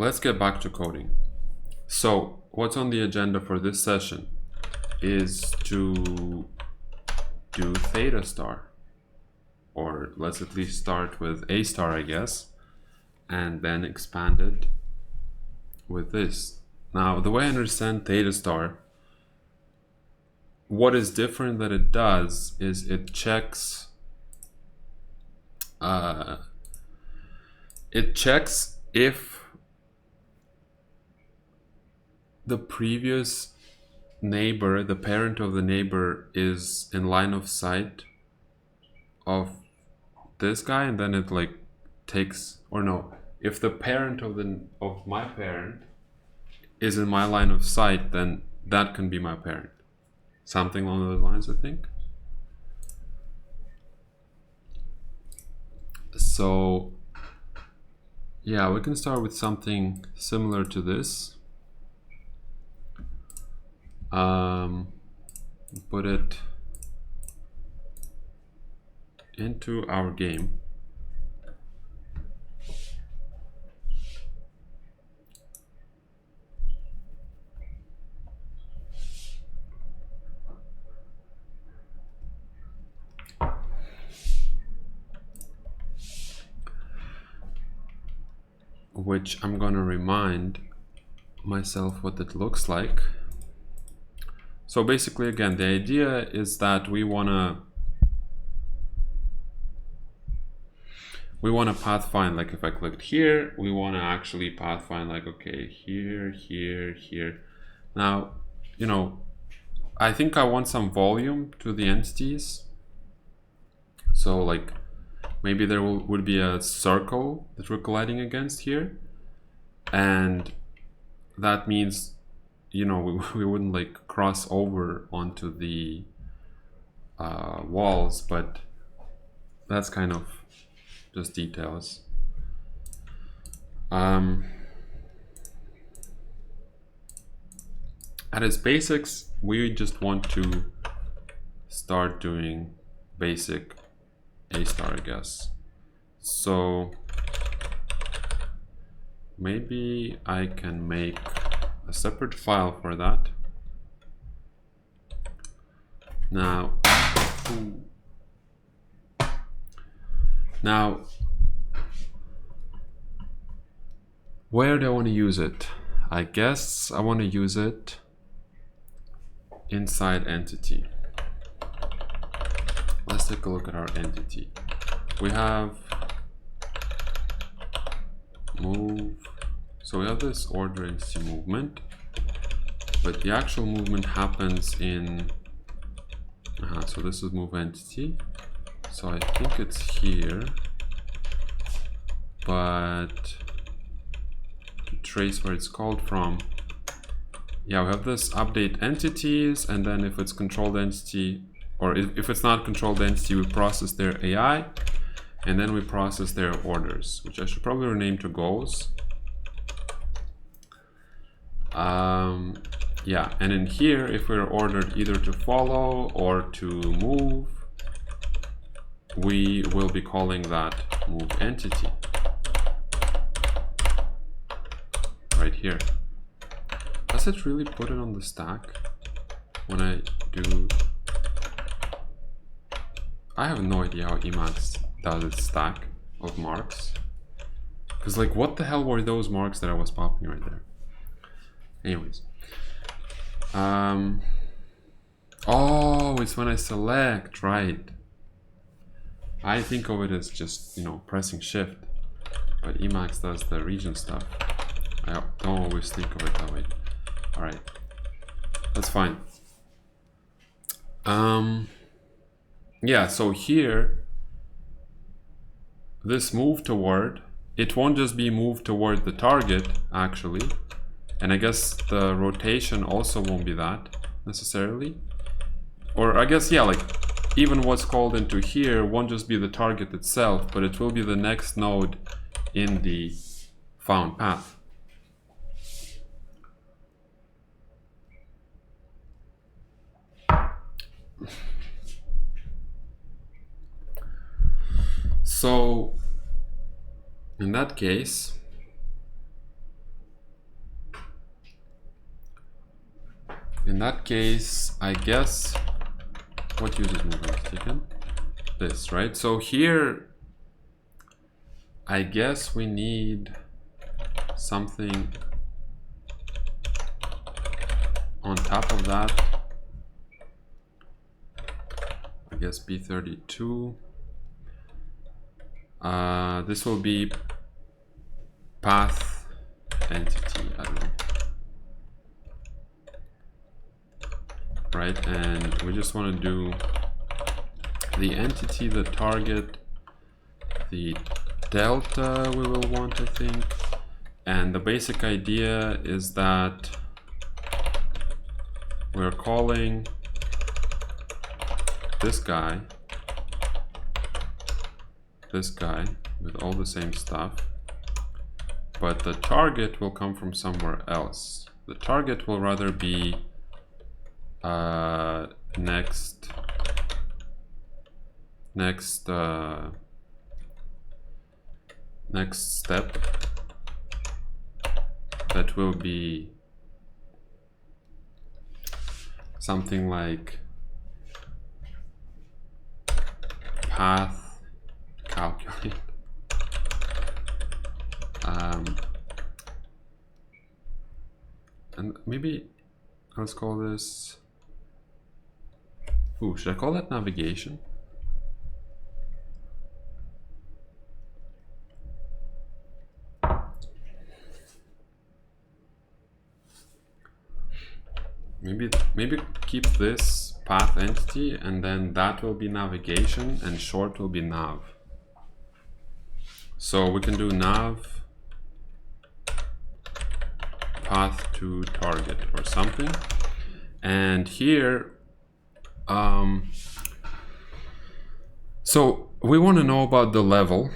let's get back to coding. So what's on the agenda for this session is to do theta star, or let's at least start with A star, I guess, and then expand it with this. Now, the way I understand theta star, what is different that it does is it checks if the previous neighbor, the parent of the neighbor, is in line of sight of this guy, and then it like takes, or no, if the parent of my parent is in my line of sight, then that can be my parent. Something along those lines, I think. So yeah, we can start with something similar to this. Put it into our game. Which I'm gonna remind myself what it looks like. So basically, again, the idea is that we wanna pathfind, like if I clicked here, we wanna actually pathfind like, okay, here, here, here. Now, you know, I think I want some volume to the entities. So like, maybe there would be a circle that we're colliding against here. And that means, you know, we wouldn't like cross over onto the walls, but that's kind of just details. At its basics, we just want to start doing basic A star, I guess. So maybe I can make a separate file for that. Now, where do I want to use it? I guess I want to use it inside entity. Let's take a look at our entity. We have move. So we have this order entity movement, but the actual movement happens in, so this is move entity. So I think it's here, but to trace where it's called from, yeah, we have this update entities, and then if it's controlled entity, or if it's not controlled entity, we process their AI, and then we process their orders, which I should probably rename to goals. Yeah, and in here, if we're ordered either to follow or to move, we will be calling that move entity right here. Does it really put it on the stack when I do? I have no idea how Emacs does its stack of marks, because like, what the hell were those marks that I was popping right there? Anyways, oh, it's when I select, right? I think of it as just, you know, pressing shift, but Emacs does the region stuff. I don't always think of it that way. All right, that's fine. Yeah, so here, this move toward, it won't just be moved toward the target, actually. And I guess the rotation also won't be that, necessarily. Or I guess, yeah, like, even what's called into here won't just be the target itself, but it will be the next node in the found path. So in that case, that case, I guess, what uses movement taken? This, right? So here, I guess we need something on top of that. I guess B32. This will be path entity, I don't know. Right, and we just want to do the entity, the target, the delta we will want, I think. And the basic idea is that we're calling this guy with all the same stuff, but the target will come from somewhere else. The target will rather be next step, that will be something like path calculate. And maybe let's call this, should I call that navigation? Maybe keep this path entity, and then that will be navigation and short will be nav. So we can do nav path to target or something. And here, so we want to know about the level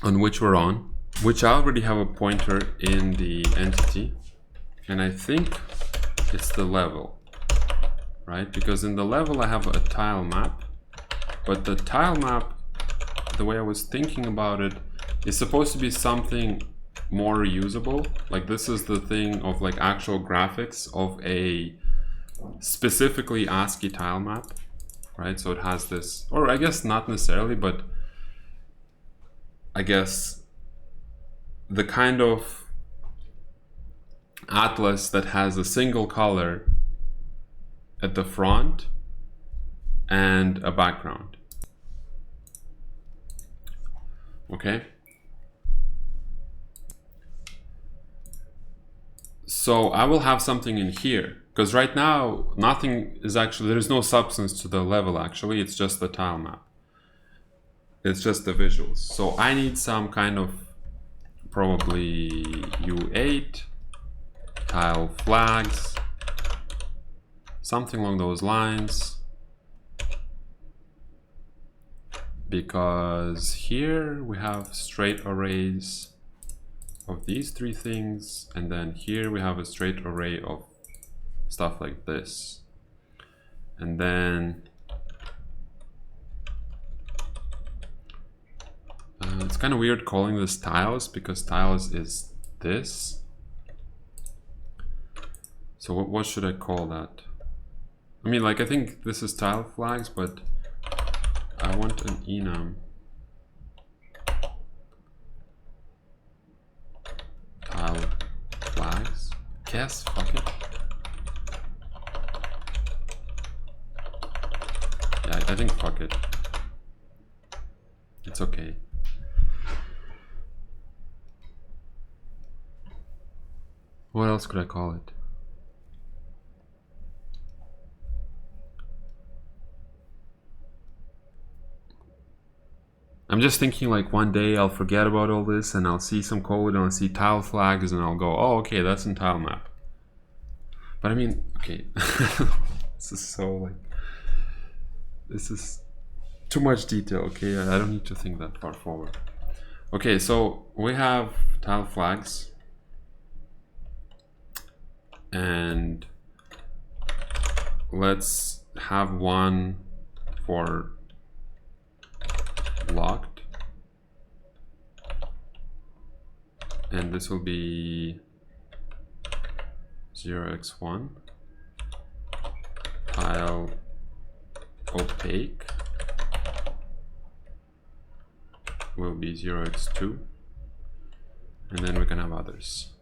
on which we're on, which I already have a pointer in the entity. And I think it's the level, right? Because in the level I have a tile map, but the tile map, the way I was thinking about it, is supposed to be something more reusable. Like this is the thing of like actual graphics of a specifically ASCII tile map, right? So it has this, or I guess not necessarily, but I guess the kind of atlas that has a single color at the front and a background. Okay. So I will have something in here, because right now nothing is actually, there is no substance to the level actually, it's just the tile map. It's just the visuals. So I need some kind of probably U8, tile flags, something along those lines, because here we have straight arrays of these three things, and then here we have a straight array of stuff like this. And then it's kind of weird calling this tiles, because tiles is this. So what should I call that? I mean, like, I think this is tile flags, but I want an enum. Tile flags. Guess, fuck it. Yeah, I think fuck it. It's okay. What else could I call it? I'm just thinking like one day I'll forget about all this and I'll see some code and I'll see tile flags and I'll go, oh, okay, that's in tile map. But I mean, okay, this is so like, this is too much detail, okay? I don't need to think that far forward. Okay, so we have tile flags and let's have one for blocked, and this will be 0x1, tile opaque will be 0x2, and then we can have others.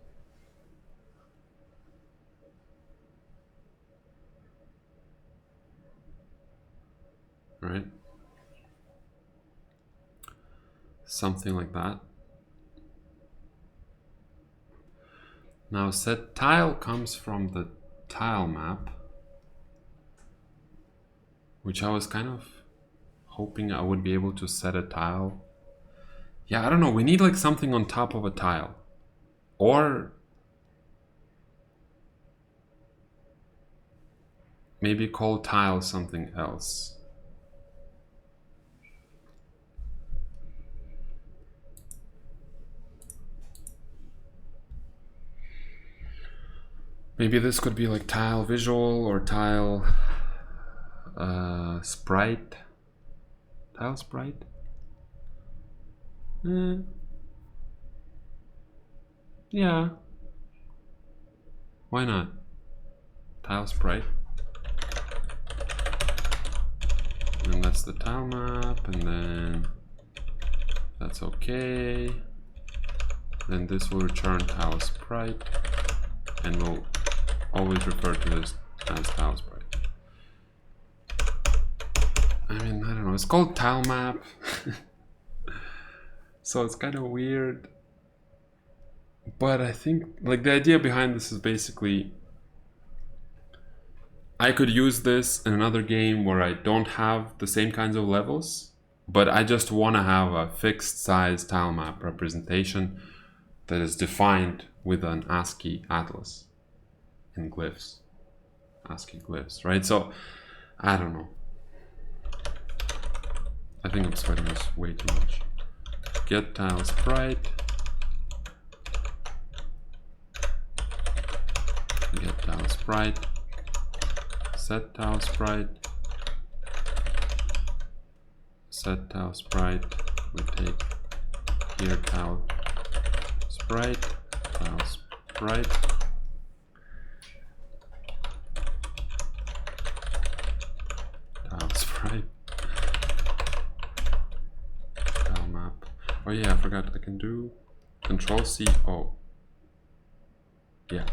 Right? Something like that. Now set tile comes from the tile map, which I was kind of hoping I would be able to set a tile. Yeah, I don't know, we need like something on top of a tile. Or maybe call tile something else. Maybe this could be like tile visual or tile sprite. Tile sprite? Yeah. Why not? Tile sprite. And that's the tile map, and then that's okay. Then this will return tile sprite, and we'll always refer to this as tile sprite. I mean, I don't know, it's called tile map. So it's kind of weird. But I think, like, the idea behind this is basically I could use this in another game where I don't have the same kinds of levels, but I just want to have a fixed size tile map representation that is defined with an ASCII atlas in glyphs. ASCII glyphs, right? So, I don't know. I think I'm sweating this way too much. Get tile sprite. Get tile sprite. Set tile sprite. Set tile sprite. We take here tile sprite. Tile sprite. Tile sprite. Tile map. Oh yeah, I forgot I can do Control C. Oh. Yeah.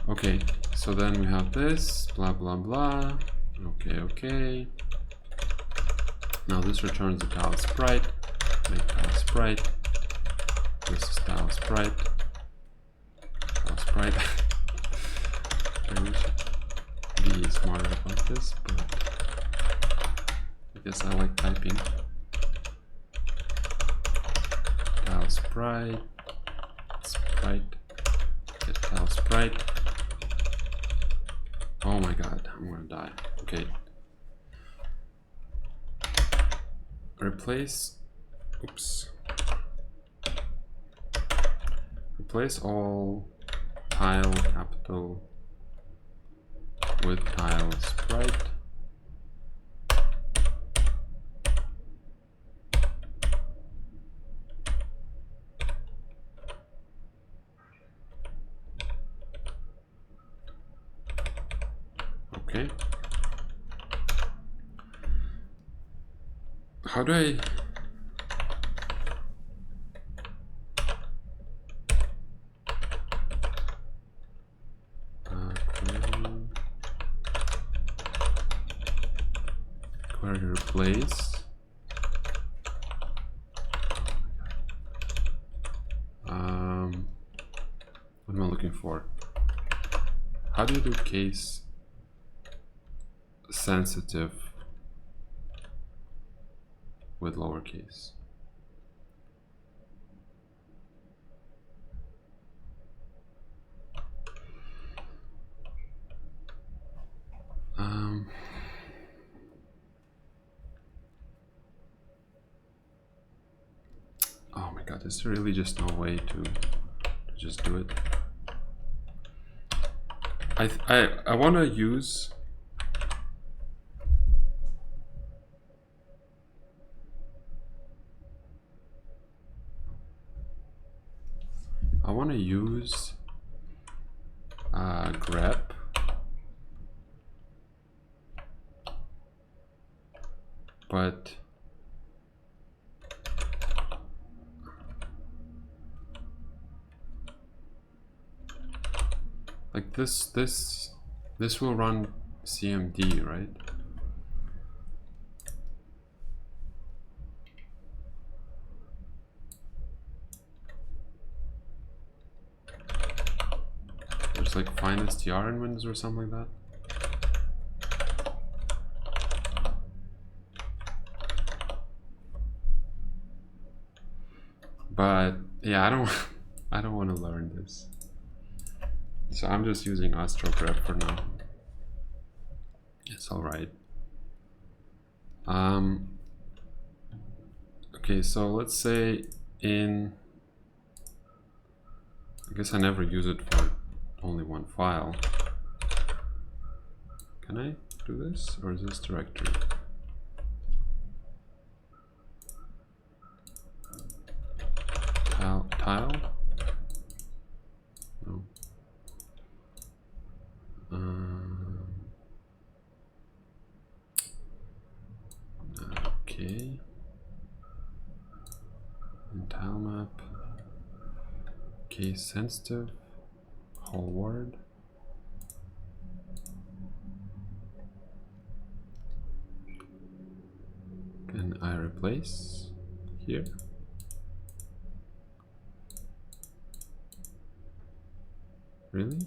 Okay, so then we have this, blah, blah, blah. Okay, okay. Now this returns the tile sprite. Make tile sprite. This is tile sprite. Tile sprite. I should be smarter about this, but I guess I like typing. Tile sprite. Sprite. Get tile sprite. Oh my god, I'm gonna die. Okay. Replace. Oops. Replace all tile capital with tile sprite. Okay. How do I... query replace. What am I looking for? How do you do case sensitive with lowercase? Oh my god, there's really just no way to just do it. I want to use grep. But like this will run CMD, right? There's like find str in Windows or something like that. But yeah, I don't want to learn this. So I'm just using astrogrep for now. It's all right. Okay, so let's say I guess I never use it for only one file. Can I do this, or is this directory? Tile? No. Okay. And tile map. Case sensitive. Whole word. Can I replace here? Really?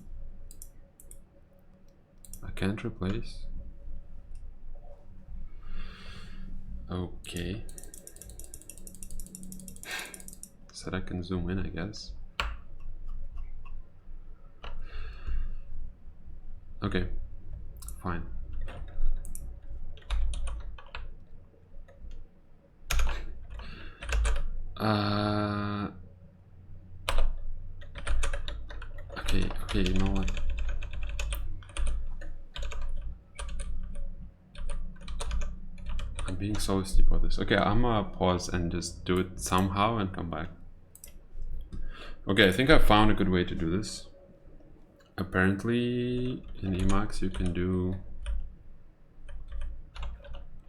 I can't replace. Okay. Said I can zoom in, I guess. Okay, fine. Okay, you know what? I'm being so stupid about this. Okay, I'm gonna pause and just do it somehow and come back. Okay, I think I found a good way to do this. Apparently in Emacs you can do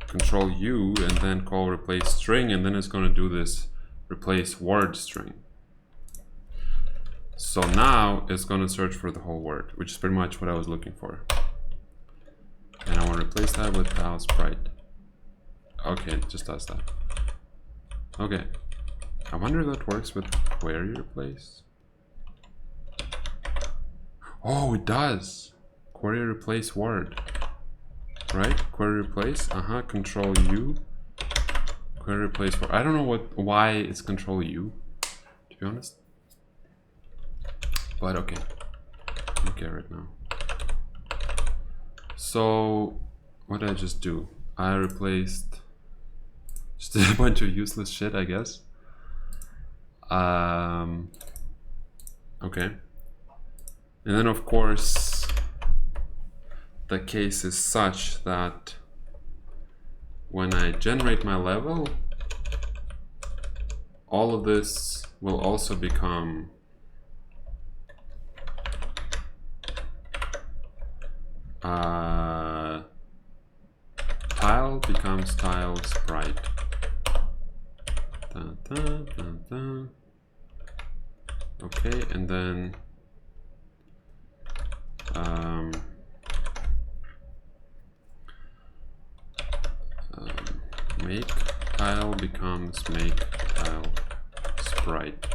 Control U and then call replace string, and then it's going to do this replace word string. So now it's going to search for the whole word, which is pretty much what I was looking for. And I want to replace that with tile sprite. Okay, it just does that. Okay. I wonder if that works with query replace. Oh, it does. Query replace word. Right? Query replace. Control U. Query replace word. I don't know why it's Control U, to be honest. But okay. Okay, right now. So what did I just do? I replaced just a bunch of useless shit, I guess. Okay. And then of course the case is such that when I generate my level, all of this will also become tile becomes tile sprite. Dun, dun, dun, dun. Okay, and then make tile becomes make tile sprite.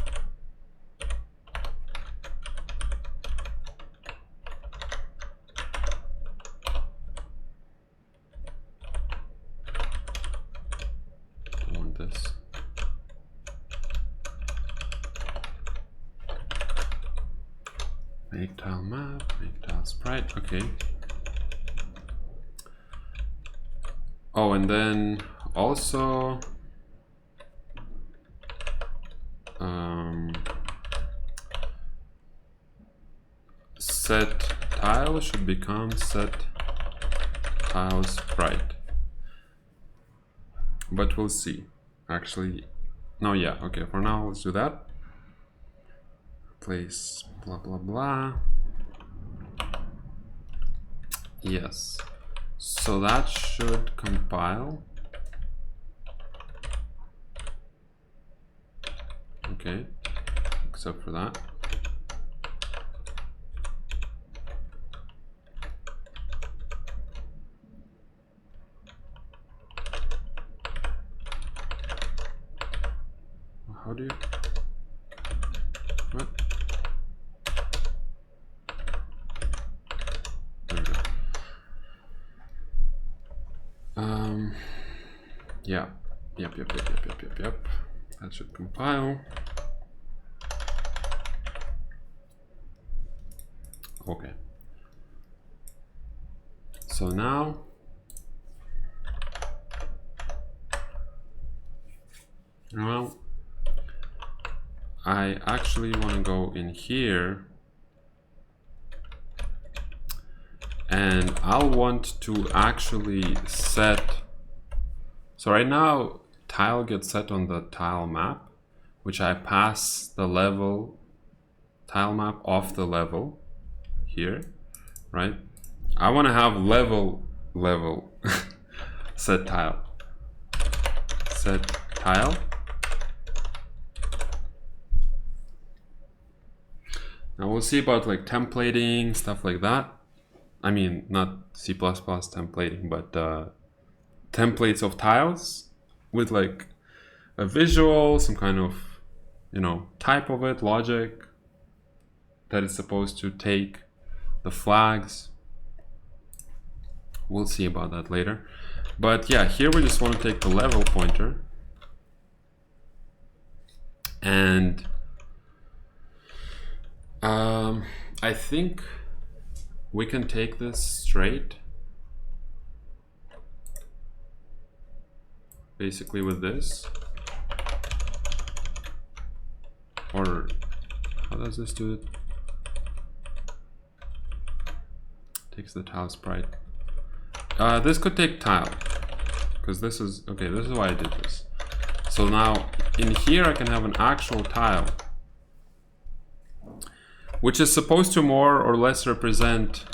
I want this. Make tile map, make tile sprite, okay. Oh, and then also set tile should become set tile sprite. But we'll see. Actually, no, yeah, okay, for now let's do that. Replace blah blah blah. Yes. So that should compile. Okay, except for that. How do you? What? There we go. Yeah. Yep. That should compile. Okay. So now I actually want to go in here and I'll want to actually set. So right now tile gets set on the tile map, which I pass the level tile map off the level here, right? I want to have level set tile. Now we'll see about like templating, stuff like that. I mean, not C++ templating, but templates of tiles with like a visual, some kind of, you know, type of it, logic that it's supposed to take, the flags. We'll see about that later. But yeah, here we just want to take the level pointer and I think we can take this straight, basically with this, or how does this do it? Takes the tile sprite. This could take tile, because this is, okay, this is why I did this. So now in here I can have an actual tile, which is supposed to more or less represent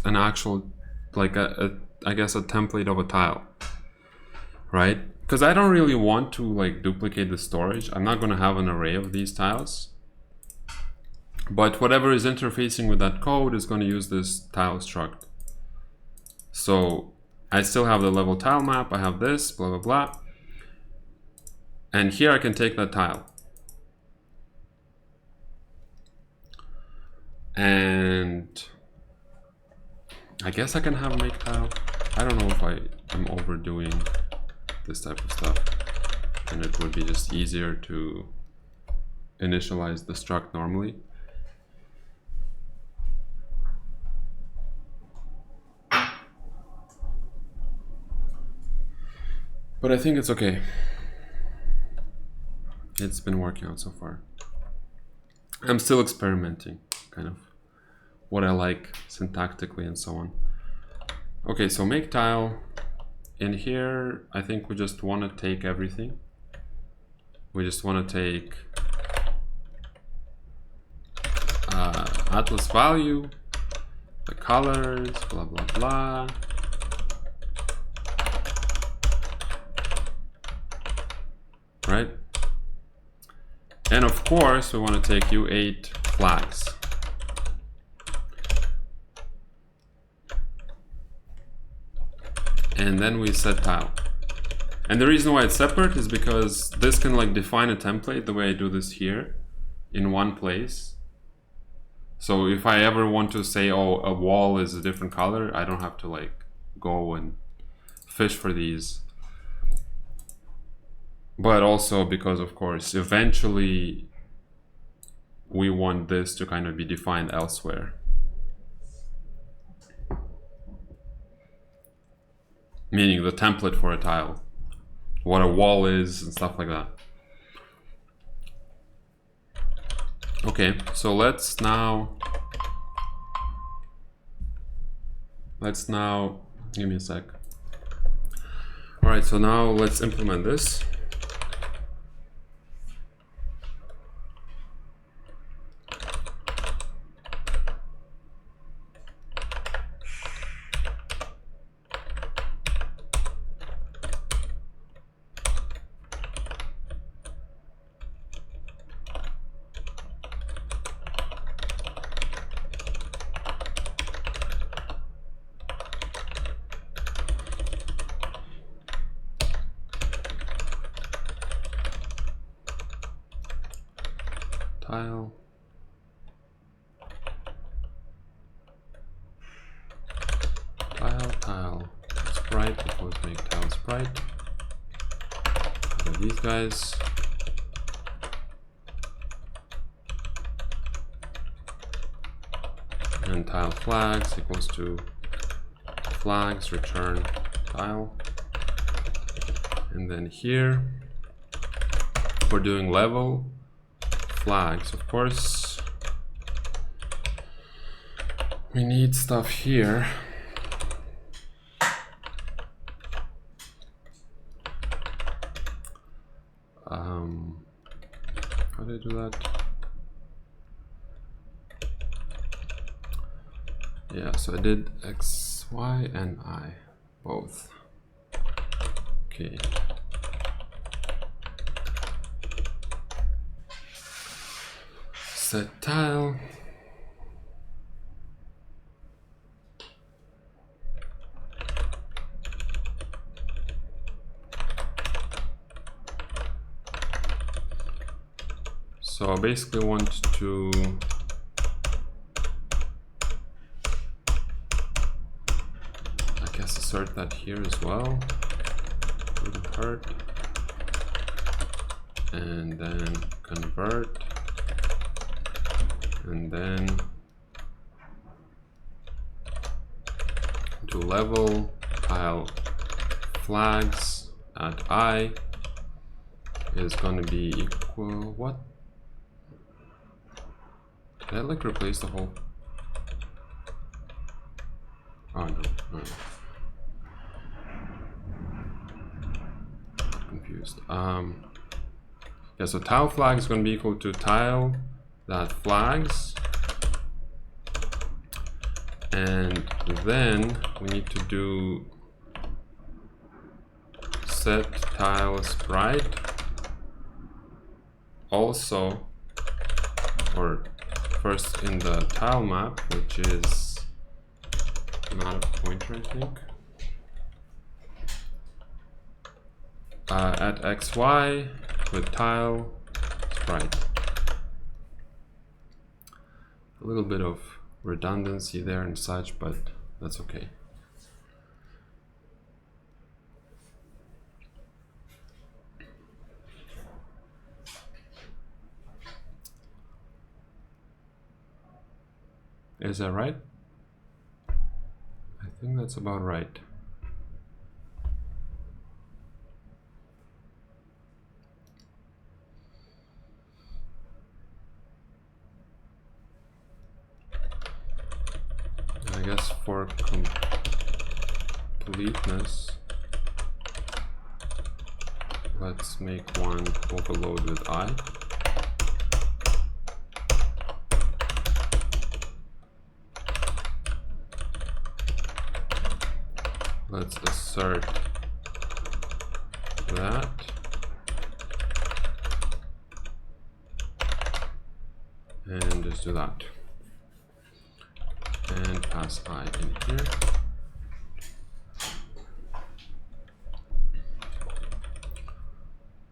an actual, like I guess a template of a tile, right? Because I don't really want to like duplicate the storage. I'm not going to have an array of these tiles, but whatever is interfacing with that code is going to use this tile struct. So I still have the level tile map, I have this, blah, blah, blah. And here I can take that tile. And I guess I can have make tile. I don't know if I am overdoing this type of stuff. And it would be just easier to initialize the struct normally. But I think it's okay. It's been working out so far. I'm still experimenting, kind of, what I like syntactically and so on. Okay, so make tile. In here, I think we just want to take everything. We just want to take atlas value, the colors, blah, blah, blah. Right? And of course, we want to take U8 flags. And then we set tile. And the reason why it's separate is because this can like define a template the way I do this here in one place. So if I ever want to say, oh, a wall is a different color, I don't have to like go and fish for these. But also because, of course, eventually we want this to kind of be defined elsewhere. Meaning the template for a tile, what a wall is and stuff like that. Okay, so let's now Give me a sec. All right, so now let's implement this. Tile. Tile. Sprite equals make tile sprite. So these guys. And tile flags equals to flags return tile. And then here we're doing level flags. Of course, we need stuff here. How do I do that? Yeah, so I did X, Y, and I both. Okay. Set tile. So I basically want to assert that here as well. Wouldn't hurt. And then convert. And then to level tile flags at I is going to be equal what? Did I like replace the whole? Oh no. Confused. Yeah, so tile flag is going to be equal to tile that flags, and then we need to do set tile sprite also, or first in the tile map, which is not a pointer, I think, at XY with tile sprite. A little bit of redundancy there and such, but that's okay. Is that right? I think that's about right. I guess for completeness, let's make one overload with I. Let's assert that. And just do that. And pass I in here.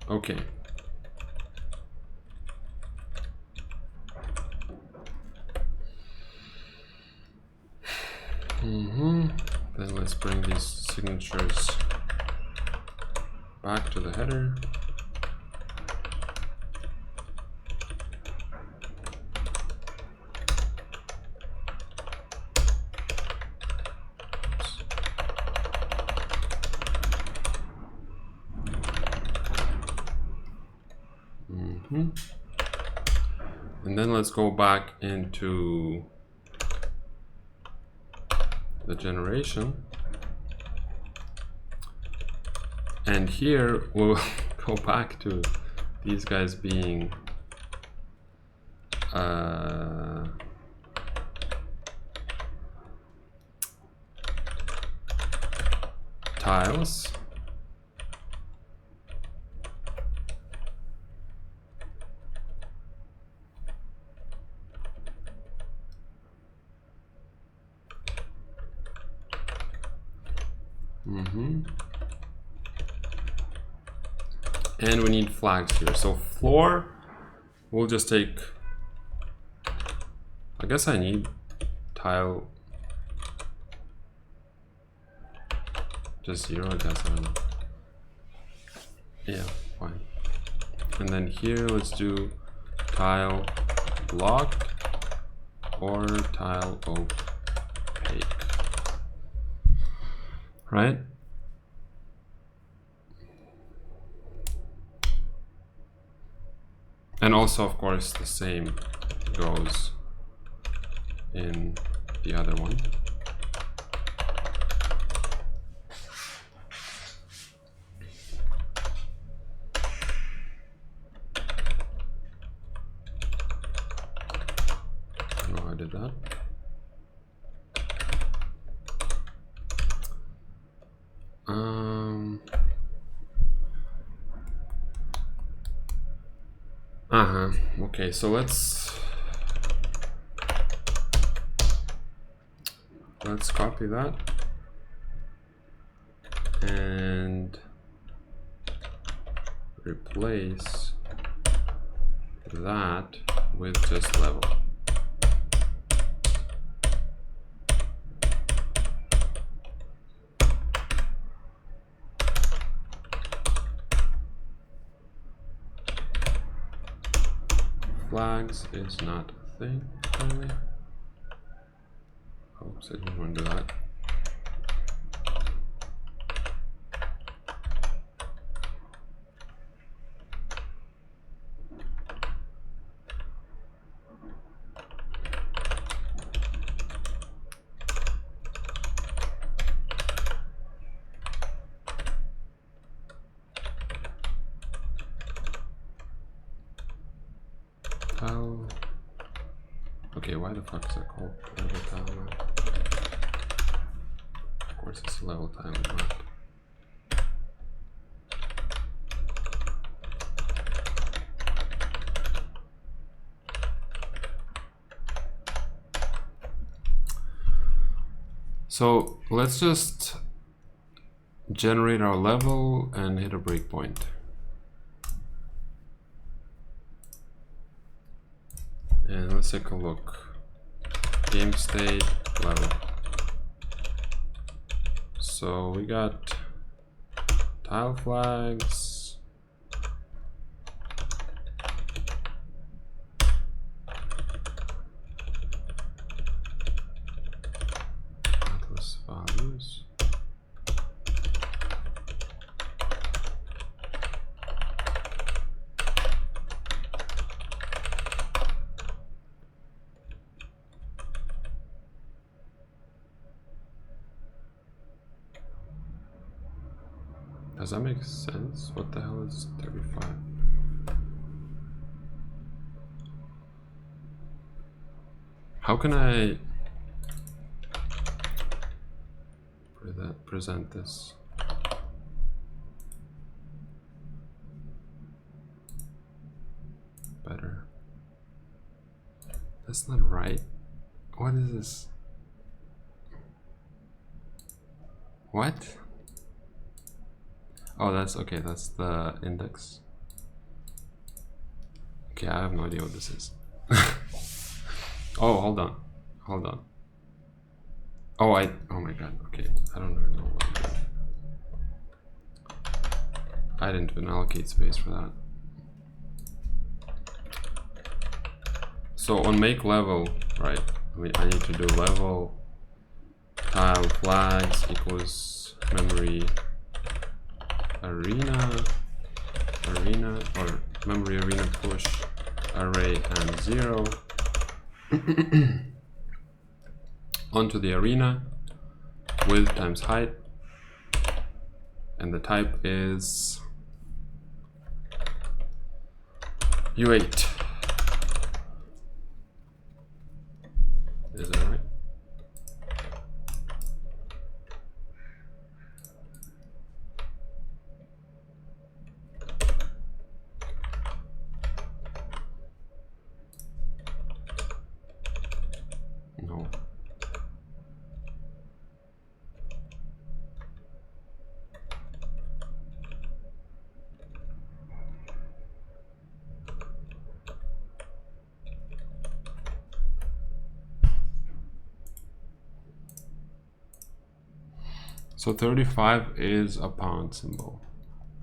Okay. Then let's bring these signatures back to the header. And then let's go back into the generation And here we'll go back to these guys being tiles. And we need flags here. So floor, we'll just take, I guess I need tile, just 0, I guess, I don't know. Yeah, fine. And then here, let's do tile blocked or tile opaque, right? And also, of course, the same goes in the other one. I don't know how I did that. Okay, so let's copy that and replace that with just level. Flags is not a thing, really. Oops, I didn't want to do that. Tile. Okay, why the fuck is that called level tile map? Of course, it's a level tile map. So let's just generate our level and hit a breakpoint. And let's take a look. Game state level. So we got tile flags. Atlas values. Does that make sense? What the hell is 35? How can I present this? Better. That's not right. What is this? What? Oh, that's okay. That's the index. Okay, I have no idea what this is. Oh, hold on. Hold on. Oh, oh my god. Okay, I don't even know what I'm doing. I didn't even allocate space for that. So on make level, right? I need to do level tile flags equals memory arena or memory arena push array and 0 onto the arena width times height, and the type is U8. Is that right? No. So 35 is a pound symbol.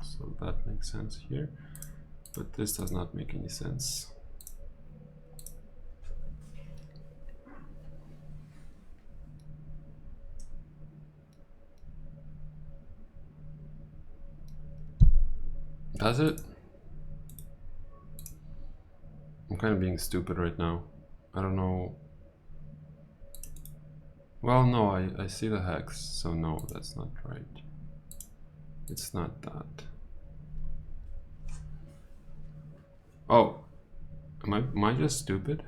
So that makes sense here. But this does not make any sense. Does it? I'm kind of being stupid right now. I don't know. Well, no, I see the hex, so no, that's not right. It's not that. Oh, am I just stupid?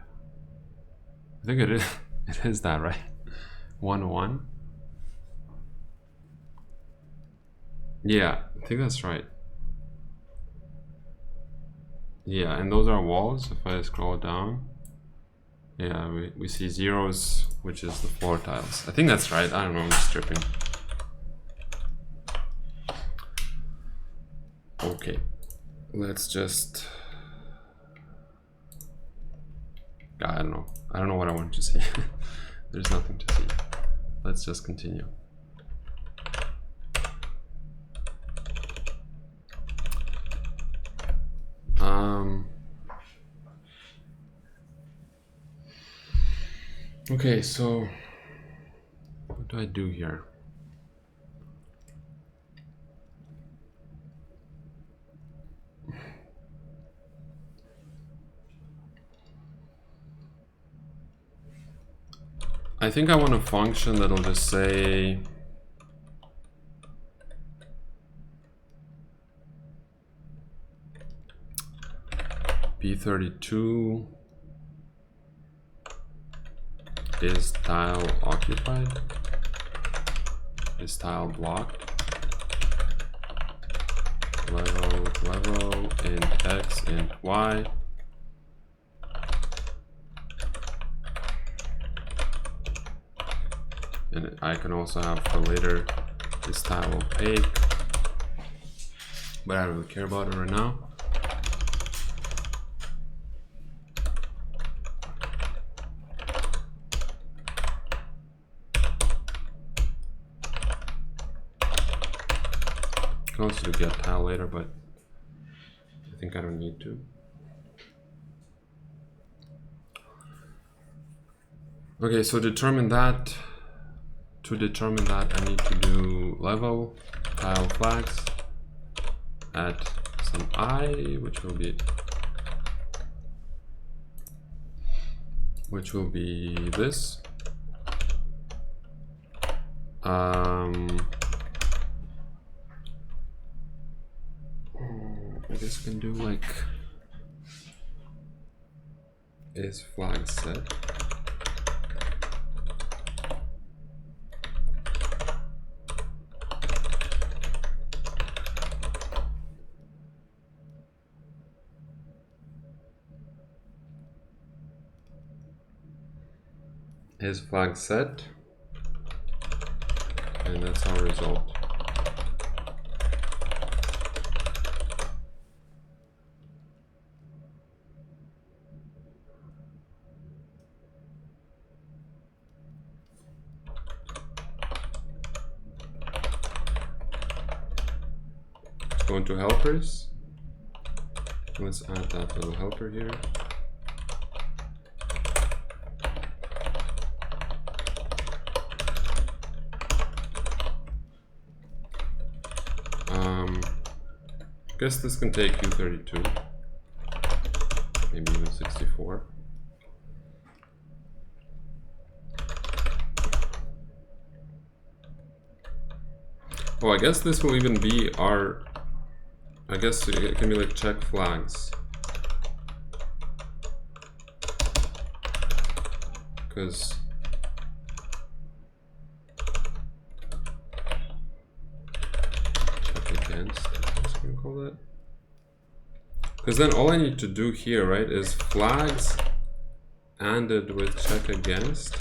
I think it is. It is that, right? 1 1. Yeah, I think that's right. Yeah, and those are walls. If I scroll down, yeah, we see zeros, which is the floor tiles. I think that's right. I don't know, I'm just tripping. Okay, let's just... I don't know. I don't know what I want to see. There's nothing to see. Let's just continue. Okay, so what do I do here? I think I want a function that'll just say P32 is tile occupied, is tile blocked, level, int x, int y. And I can also have for later this tile opaque, but I don't really care about it right now. I can also do get tile later, but I think I don't need to. Okay, so determine that. To determine that, I need to do level tile flags at some I, which will be this. I guess we can do like is flag set. Is flag set, and that's our result. Let's go into helpers. Let's add that little helper here. I guess this can take U32, maybe even 64. Oh, I guess this will even be our, I guess it can be like check flags. Because check against, what's gonna call that? Because then all I need to do here, right, is flags ANDed with check against,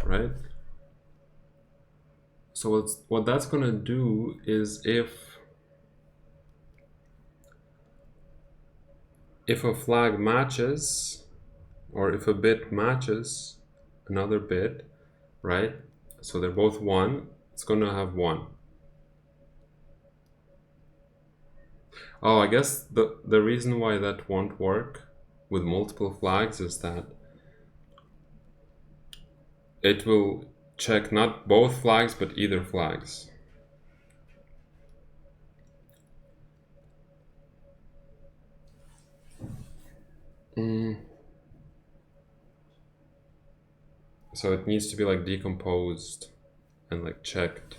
right? So what that's gonna do is if a flag matches, or if a bit matches another bit, right? So they're both 1, it's gonna have 1. Oh, I guess the reason why that won't work with multiple flags is that it will check not both flags, but either flags. So it needs to be like decomposed and like checked.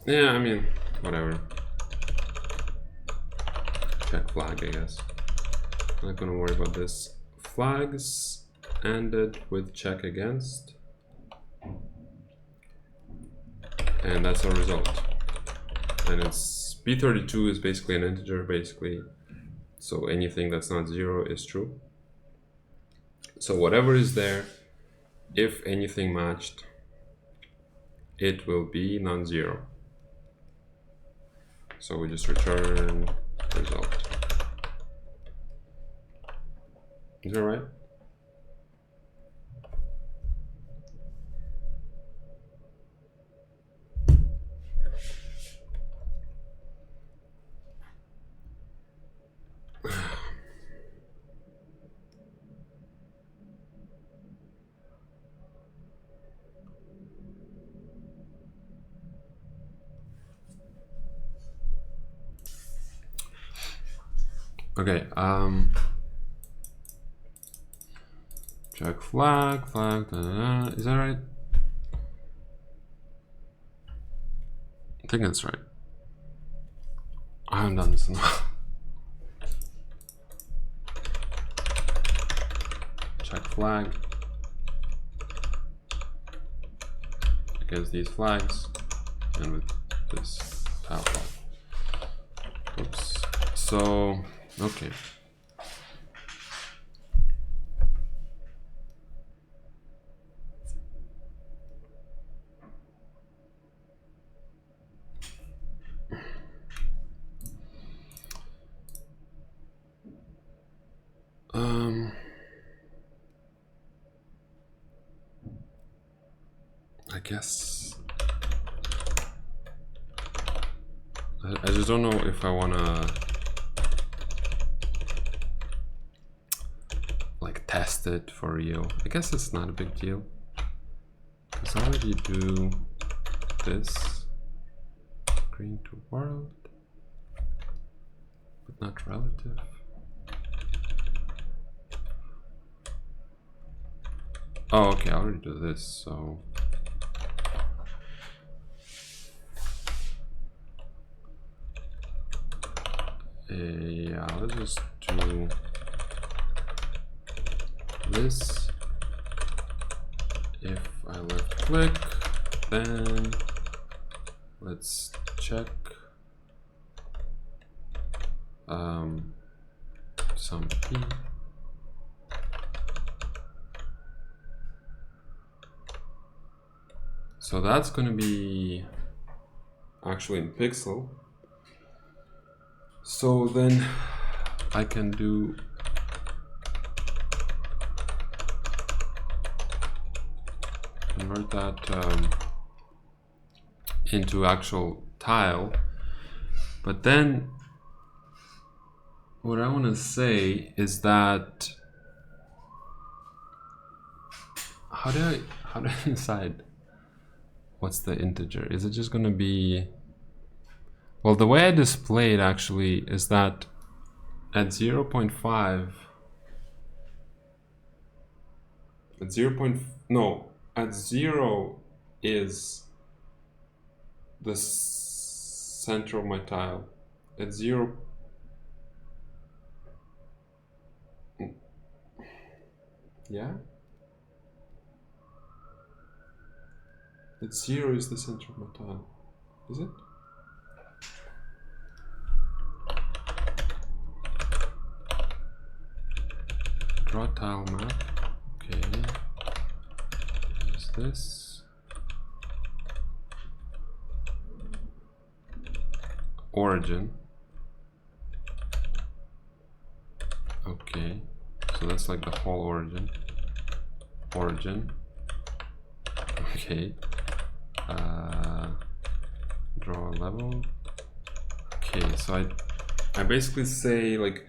Yeah, I mean, whatever. Check flag, I guess. I'm not gonna worry about this. Flags ANDed with check against. And that's our result. And it's P32 is basically an integer, basically. So anything that's not 0 is true. So whatever is there, if anything matched, it will be non-zero. So we just return result. Is that right? Okay, check flag, da, da, da. Is that right? I think that's right. I haven't done this in a while. Check flag against these flags and with this tile flag. Oops. So, okay. I guess I just don't know if I wanna like test it for real. I guess it's not a big deal because I already do this green to world, but not relative. Oh, okay, I already do this, so yeah, let's just do this. If I left click, then let's check some P. So that's going to be actually in pixel. So then I can do convert that into actual tile. But then what I want to say is that how do I decide what's the integer? Is it just going to be, well, the way I display it actually is that at 0.5 At 0. No, at 0 is the center of my tile. At 0. Yeah? At 0 is the center of my tile. Is it? Draw tile map. Okay. Is this? Origin. Okay. So that's like the whole origin. Origin. Okay. Draw a level. Okay, so I basically say, like,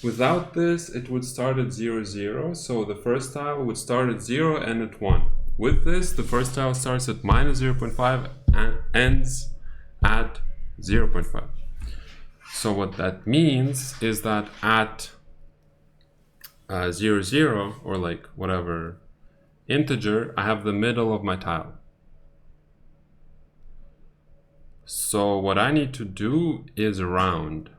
without this it would start at 0, 0. So the first tile would start at 0 and at 1. With this, the first tile starts at minus 0.5 and ends at 0.5. So what that means is that at 0, 0, or like whatever integer, I have the middle of my tile. So what I need to do is round,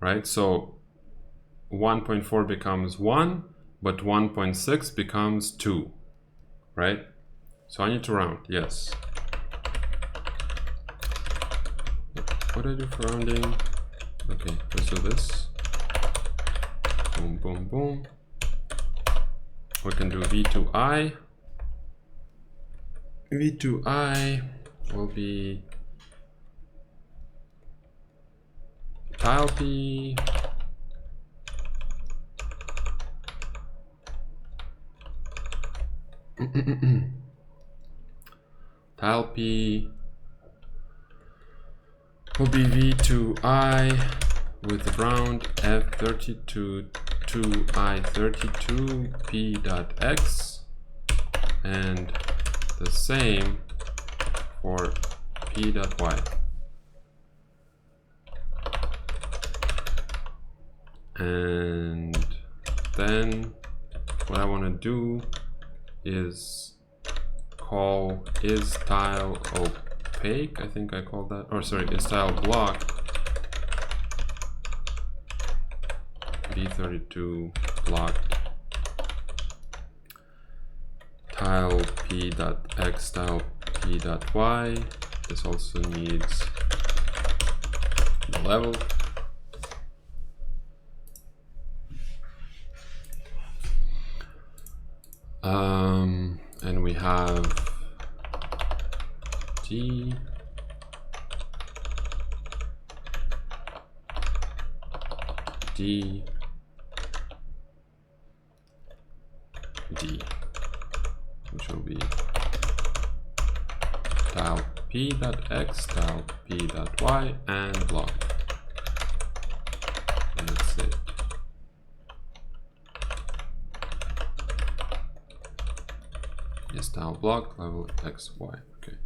right? So 1.4 becomes 1, but 1.6 becomes 2, right? So I need to round, yes. What do I do for rounding? Okay, let's do this. Boom, boom, boom. We can do v2i. v2i will be tile p tile p will be v2i with round f32 2i32 p.x, and the same for p.y. And then what I want to do is call isTile opaque, I think I called that, or sorry, isTile block b32 blocked tile p.x tile p.y. This also needs the level. And we have D, D, D, which will be tile p.x, tile p.y, and block. And that's it. Is tile block level x, y. Okay.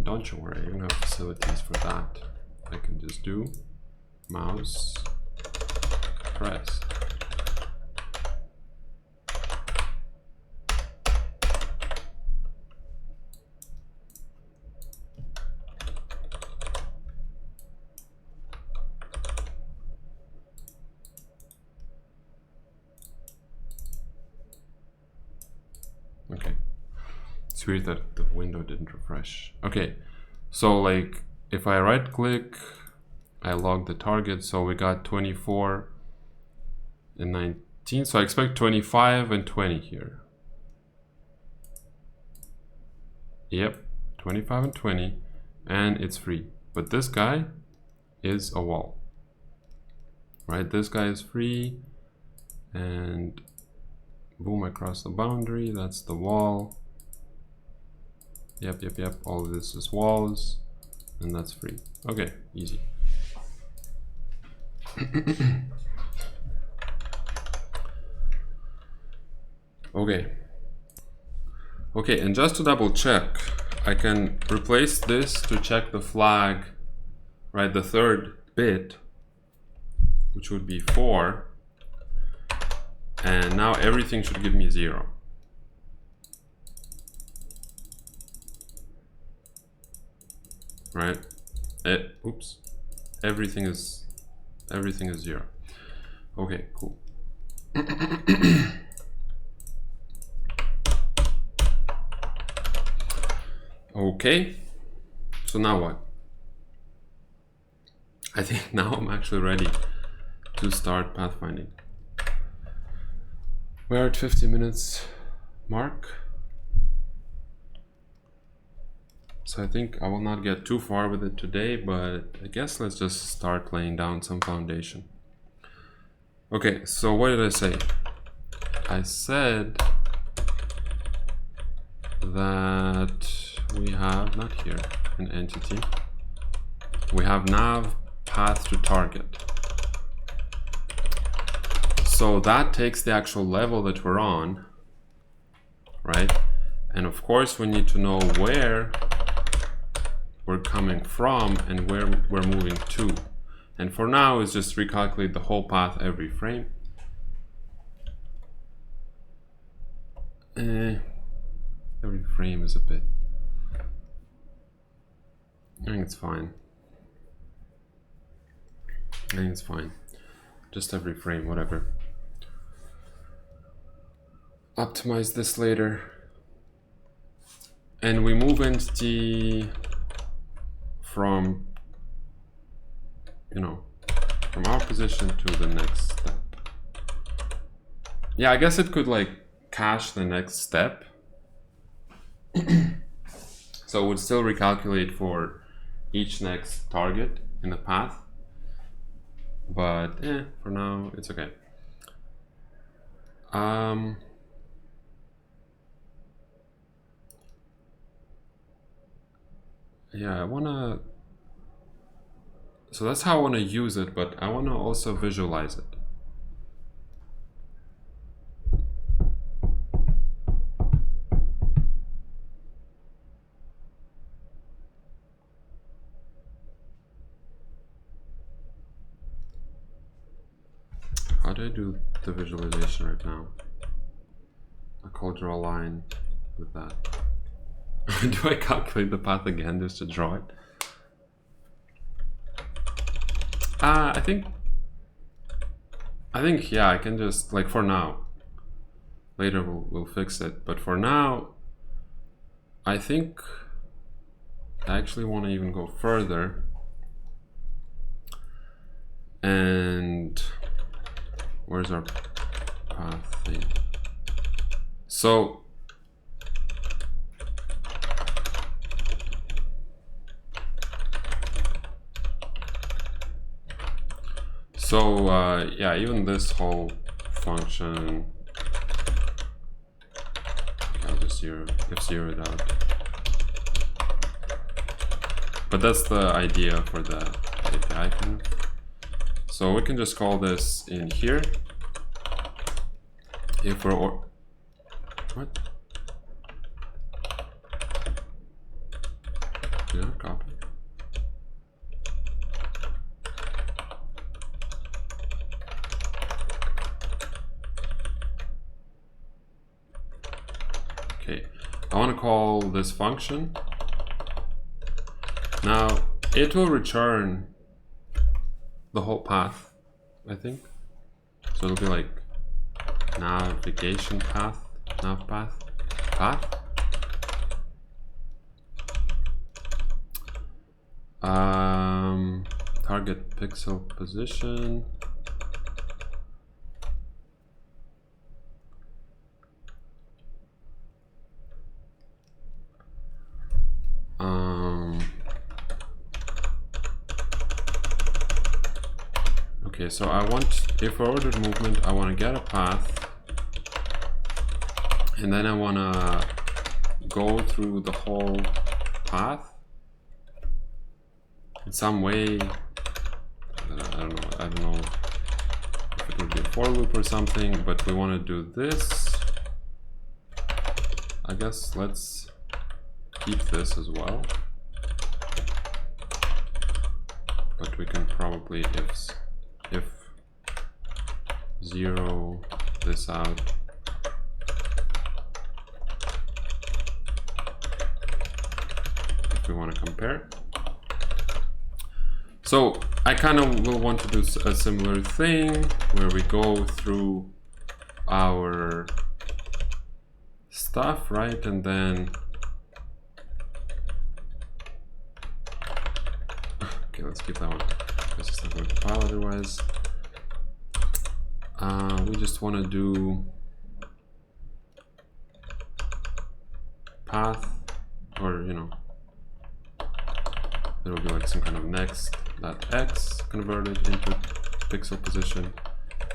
Don't you worry, I don't have facilities for that. I can just do mouse press. Okay. It's weird that the window didn't refresh. Okay, so like if I right click, I log the target, so we got 24 and 19, so I expect 25 and 20 here. Yep, 25 and 20, and it's free. But this guy is a wall, right? This guy is free, and boom, I cross the boundary, that's the wall. Yep, all of this is walls. and that's free. Okay, easy. Okay, and just to double check, I can replace this to check the flag, right, the third bit, which would be 4, and now everything should give me 0. Right? Oops. Everything is 0. Okay, cool. Okay, so now what? I think now I'm actually ready to start pathfinding. We're at 50 minutes mark. So I think I will not get too far with it today, but I guess let's just start laying down some foundation. Okay, so what did I say? I said that we have, not here, an entity. We have nav path to target. So that takes the actual level that we're on, right? And of course we need to know where we're coming from and where we're moving to. And for now, it's just recalculate the whole path every frame. Every frame is a bit... I think it's fine. Just every frame, whatever. Optimize this later. And we move entity from, from our position to the next step. Yeah, I guess it could like cache the next step. So it would still recalculate for each next target in the path. But for now, it's okay. Yeah, I wanna... So that's how I wanna use it, but I wanna also visualize it. How do I do the visualization right now? I call draw a line with that. Do I calculate the path again just to draw it? I think yeah, I can just, like, for now. Later we'll fix it, but for now I think I actually want to even go further. And where's our path thing? So yeah, even this whole function, I'll just zero it out. But that's the idea for the API kind of. So we can just call this in here. If we're what? Yeah, copy. Okay, I want to call this function. Now it will return the whole path, I think. So it'll be like navigation path, nav path, target pixel position. Okay, so I want, if ordered movement, I want to get a path, and then I want to go through the whole path. in some way. I don't know if it would be a for loop or something, but we want to do this. I guess let's keep this as well. But we can probably if 0 this out. If we want to compare. So I kind of will want to do a similar thing where we go through our stuff, right? And then, okay, let's keep that one. This is not going to compile otherwise. We just want to do path, or you know, there will be like some kind of next.x converted into pixel position,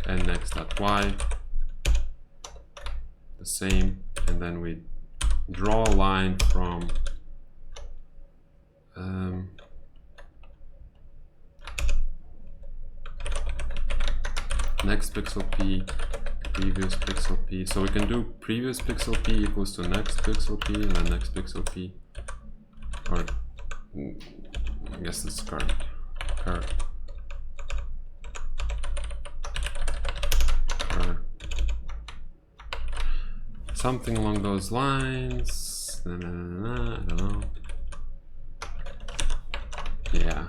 and next.y the same, and then we draw a line from next pixel p, previous pixel p. So we can do previous pixel p equals to next pixel p, and then next pixel p, or I guess it's current. Something along those lines. I don't know. Yeah.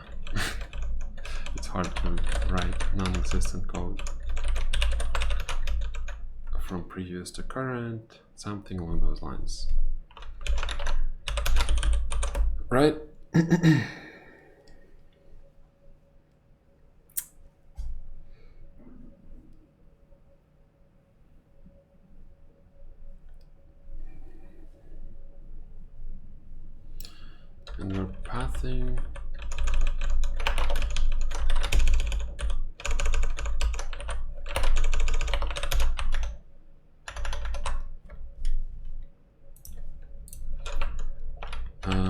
It's hard to write non-existent code from previous to current. Something along those lines. Right? And we're pathing.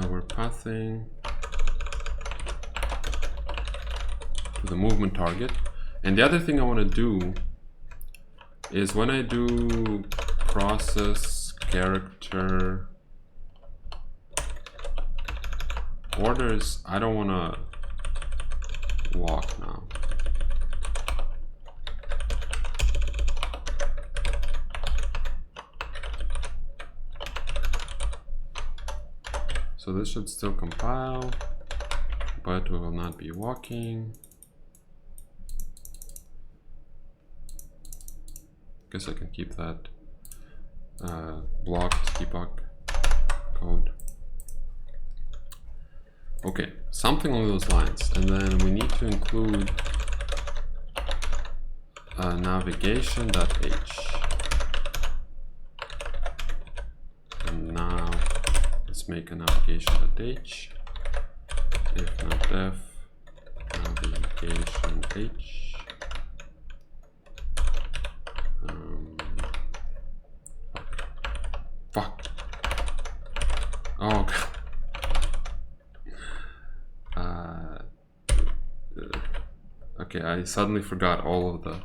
We're pathing to the movement target. And the other thing I want to do is when I do process character orders, I don't want to walk now. So this should still compile, but we will not be walking. Guess I can keep that blocked debug code. Okay, something along those lines. And then we need to include navigation.h. And now let's make a navigation.h. If not def, navigation.h. Fuck. Oh, God. Okay, I suddenly forgot all of the.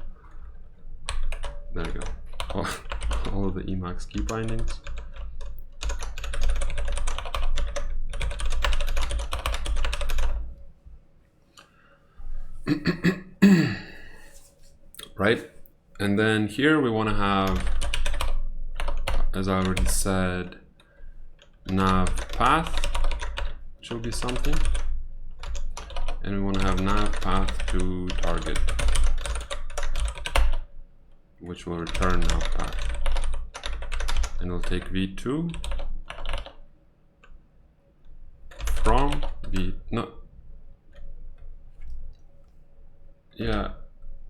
There we go. All of the Emacs key bindings. Right, and then here we want to have, as I already said, nav path, which will be something, and we want to have nav path to target, which will return nav path, and we'll take v2 from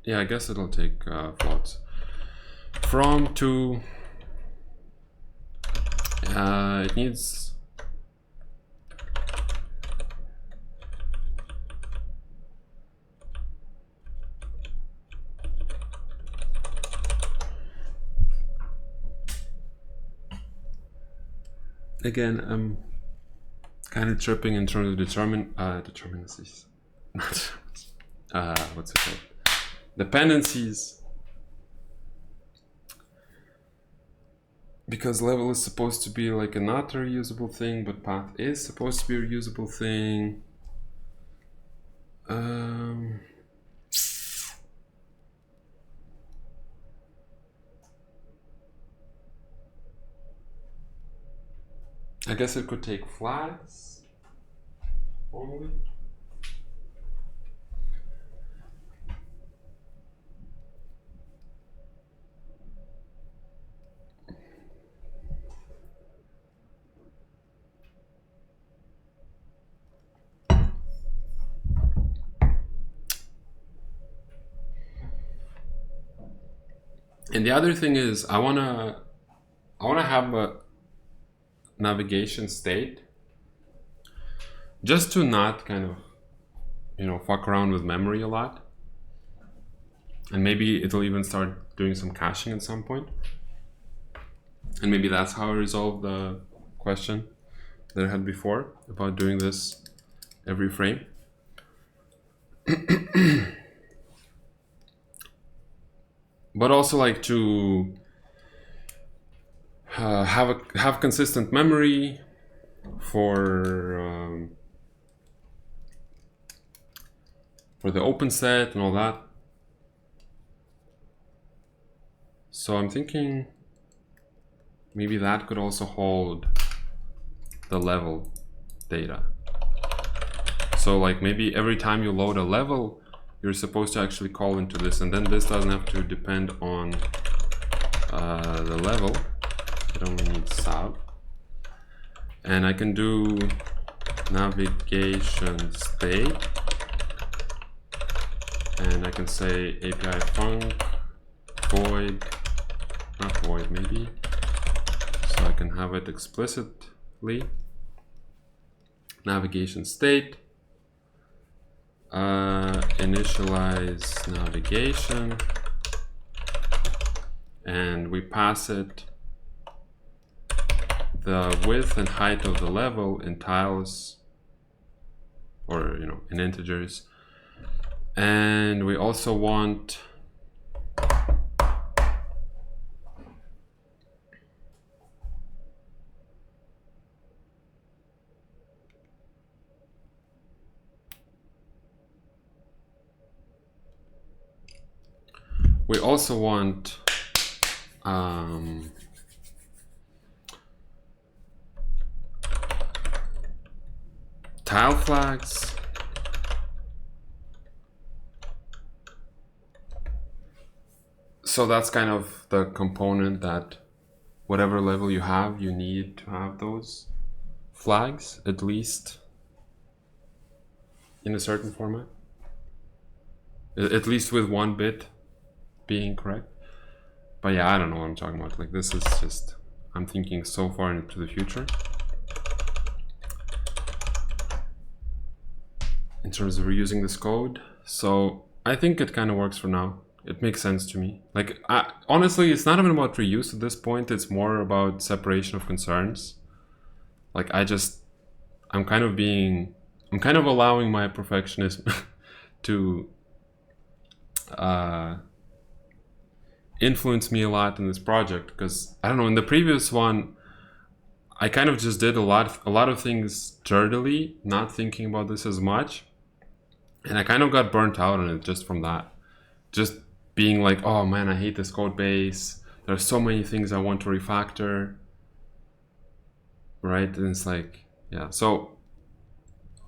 yeah, I guess it'll take floats from to. It needs again, I'm kind of tripping in terms of determinacies. what's it called? Dependencies. Because level is supposed to be like not a reusable thing, but path is supposed to be a reusable thing. I guess it could take flags only. And the other thing is I wanna have a navigation state just to not kind of, you know, fuck around with memory a lot. And maybe it'll even start doing some caching at some point. And maybe that's how I resolve the question that I had before about doing this every frame. But also like to have consistent memory for the open set and all that. So I'm thinking maybe that could also hold the level data. So like maybe every time you load a level, you're supposed to actually call into this, and then this doesn't have to depend on the level. It only needs sub. And I can do navigation state, and I can say API func void, not void maybe, so I can have it explicitly. Navigation state, initialize navigation, and we pass it the width and height of the level in tiles, or you know, in integers. And we also want tile flags. So that's kind of the component that whatever level you have, you need to have those flags, at least in a certain format. At least with one bit being correct. But yeah, I don't know what I'm talking about. Like, this is just, I'm thinking so far into the future in terms of reusing this code. So I think it kind of works for now. It makes sense to me. Like, honestly, it's not even about reuse at this point. It's more about separation of concerns. Like, I'm kind of allowing my perfectionism to influence me a lot in this project, because I don't know, in the previous one I kind of just did a lot of things sturdily, not thinking about this as much, and I kind of got burnt out on it just from that, just being like, oh man, I hate this code base, there's so many things I want to refactor, right? And it's like, yeah, so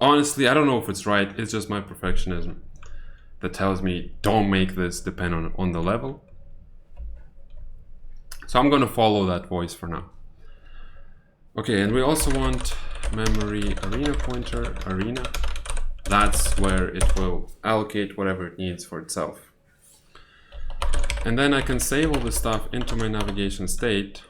honestly I don't know if it's right. It's just my perfectionism that tells me don't make this depend on the level. So I'm going to follow that voice for now. Okay, and we also want memory arena pointer, arena. That's where it will allocate whatever it needs for itself. And then I can save all this stuff into my navigation state.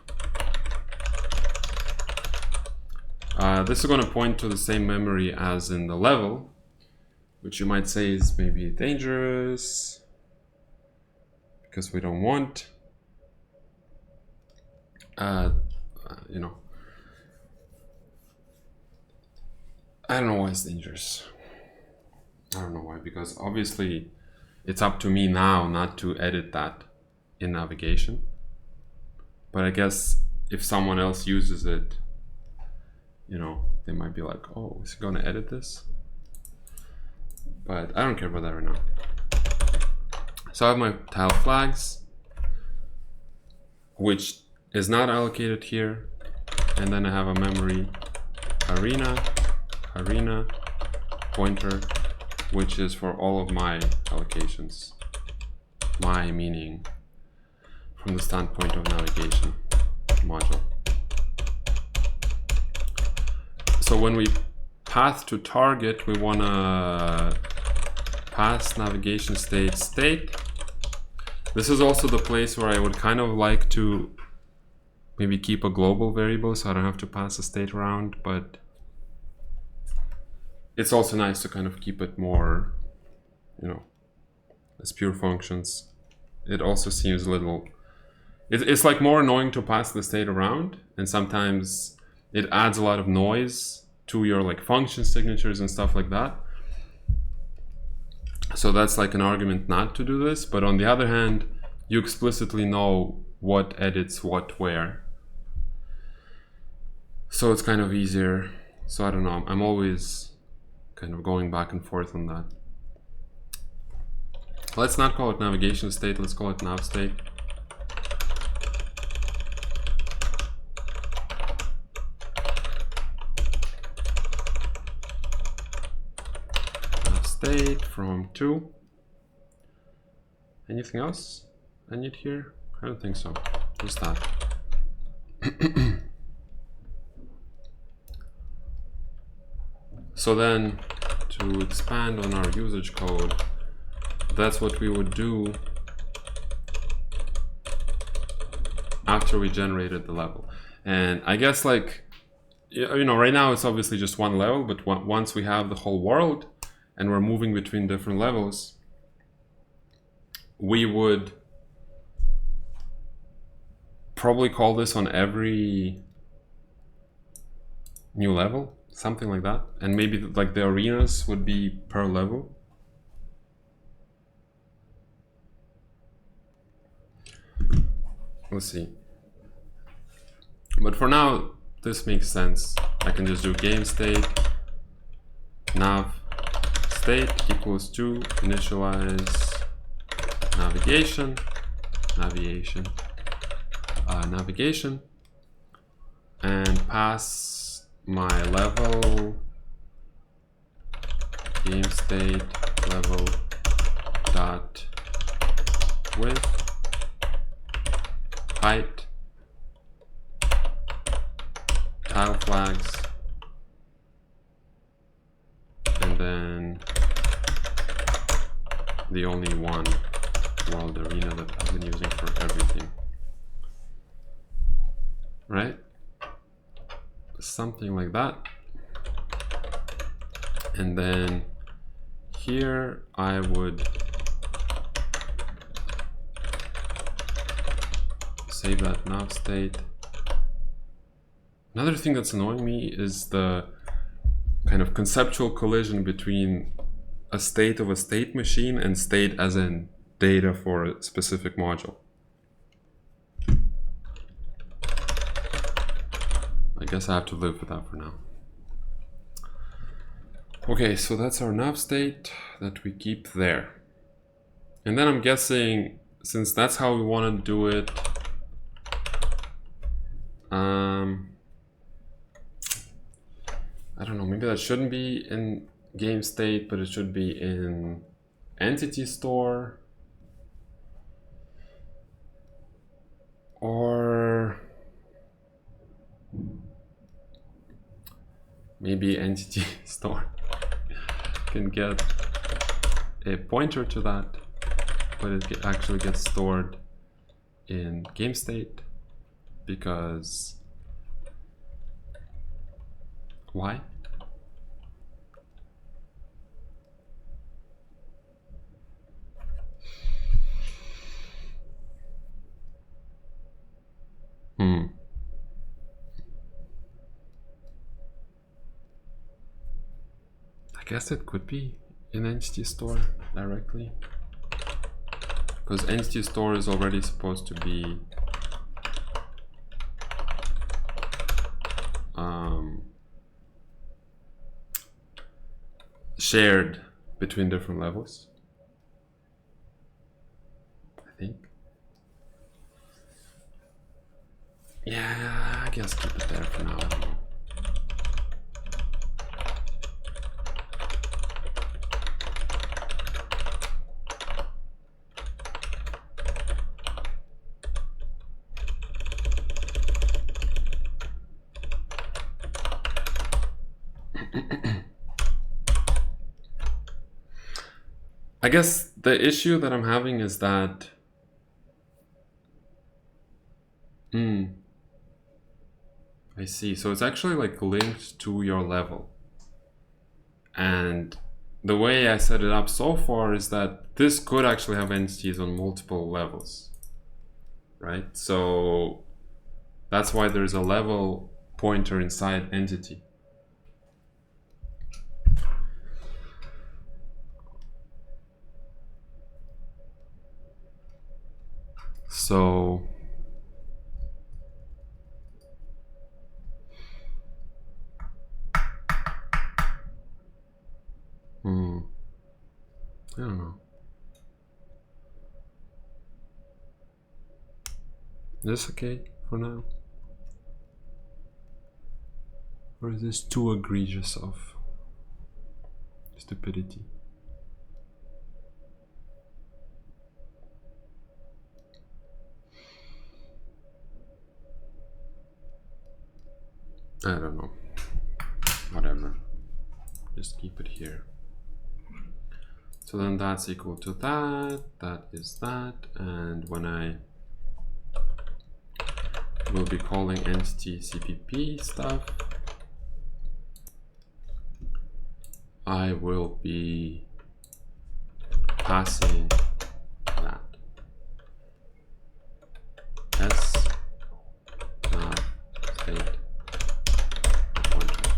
This is going to point to the same memory as in the level, which you might say is maybe dangerous because we don't want you know, I don't know why it's dangerous. I don't know why, because obviously it's up to me now not to edit that in navigation. But I guess if someone else uses it, you know, they might be like, oh, is he gonna edit this? But I don't care about that right now. So I have my tile flags, which is not allocated here. And then I have a memory arena pointer, which is for all of my allocations. My meaning from the standpoint of navigation module. So when we path to target, we want to pass navigation state. This is also the place where I would kind of like to maybe keep a global variable so I don't have to pass a state around, but it's also nice to kind of keep it more, you know, as pure functions. It also seems a little, it's like more annoying to pass the state around, and sometimes it adds a lot of noise to your like function signatures and stuff like that. So that's like an argument not to do this, but on the other hand, you explicitly know what edits what where. So it's kind of easier. So I don't know, I'm always kind of going back and forth on that. Let's not call it navigation state, let's call it nav state. Nav state from 2. Anything else I need here? I don't think so. Just that. So then, to expand on our usage code, that's what we would do after we generated the level. And I guess, like, you know, right now it's obviously just one level, but once we have the whole world and we're moving between different levels, we would probably call this on every new level, something like that. And maybe like the arenas would be per level. Let's see. But for now, this makes sense. I can just do game state nav state equals to initialize navigation and pass my level game state level dot width height tile flags, and then the only one world arena that I've been using for everything, right? Something like that. And then here I would save that nav state. Another thing that's annoying me is the kind of conceptual collision between a state of a state machine and state as in data for a specific module. I guess I have to live with that for now. Okay, so that's our nav state that we keep there. And then I'm guessing, since that's how we want to do it, I don't know, maybe that shouldn't be in game state, but it should be in entity store. Or maybe entity store can get a pointer to that, but it actually gets stored in game state, because why? I guess it could be in entity store directly, because entity store is already supposed to be shared between different levels, I think. Yeah, I guess keep it there for now. I guess the issue that I'm having is that I see. So it's actually like linked to your level. And the way I set it up so far is that this could actually have entities on multiple levels, right? So that's why there's a level pointer inside entity. So I don't know. Is this okay for now? Or is this too egregious of stupidity? I don't know. Whatever. Just keep it here. So then that's equal to that, that is that, and when I will be calling entity CPP stuff, I will be passing that. S not state pointer.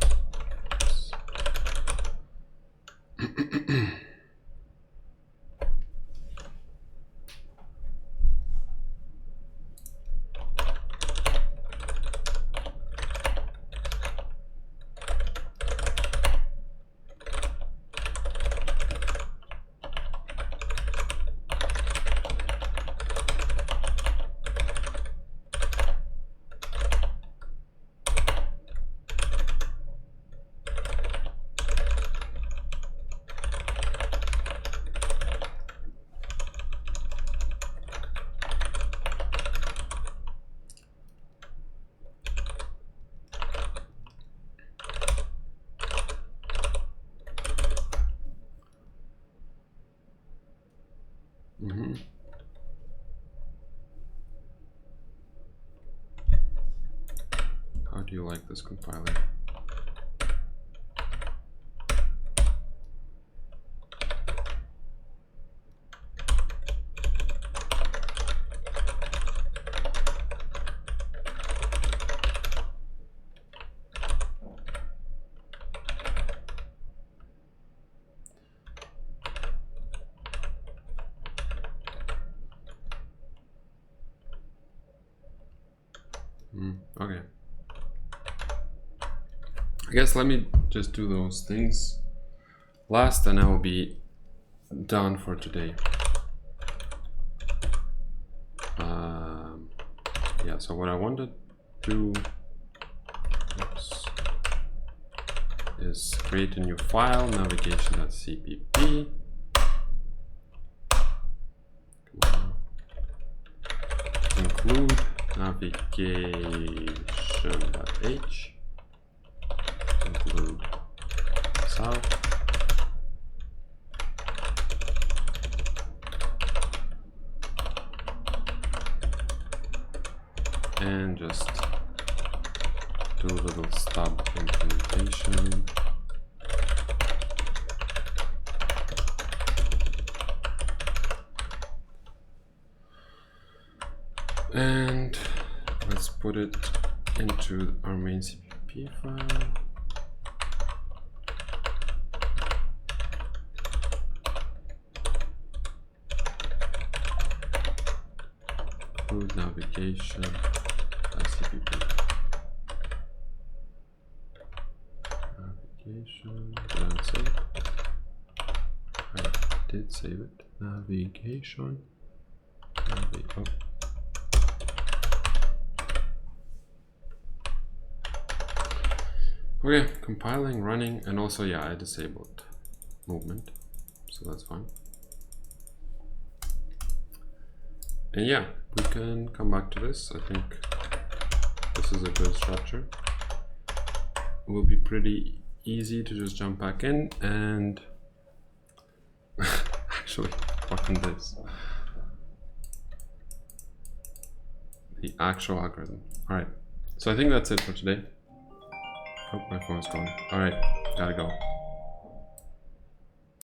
How do you like this compiler? Okay. I guess let me just do those things last and I will be done for today. Yeah, so what I wanted to do is create a new file, navigation.cpp. Include navigation.h, include south, and just do a little stub implementation. And let's put it into our main CPP file. include navigation CPP. Navigation, did I save? I did save it. Navigation. Oh. Okay, compiling, running, and also, yeah, I disabled movement, so that's fine. And yeah, we can come back to this. I think this is a good structure. It will be pretty easy to just jump back in and actually, fucking this. The actual algorithm. All right, so I think that's it for today. Oh, my phone's gone. All right, gotta go.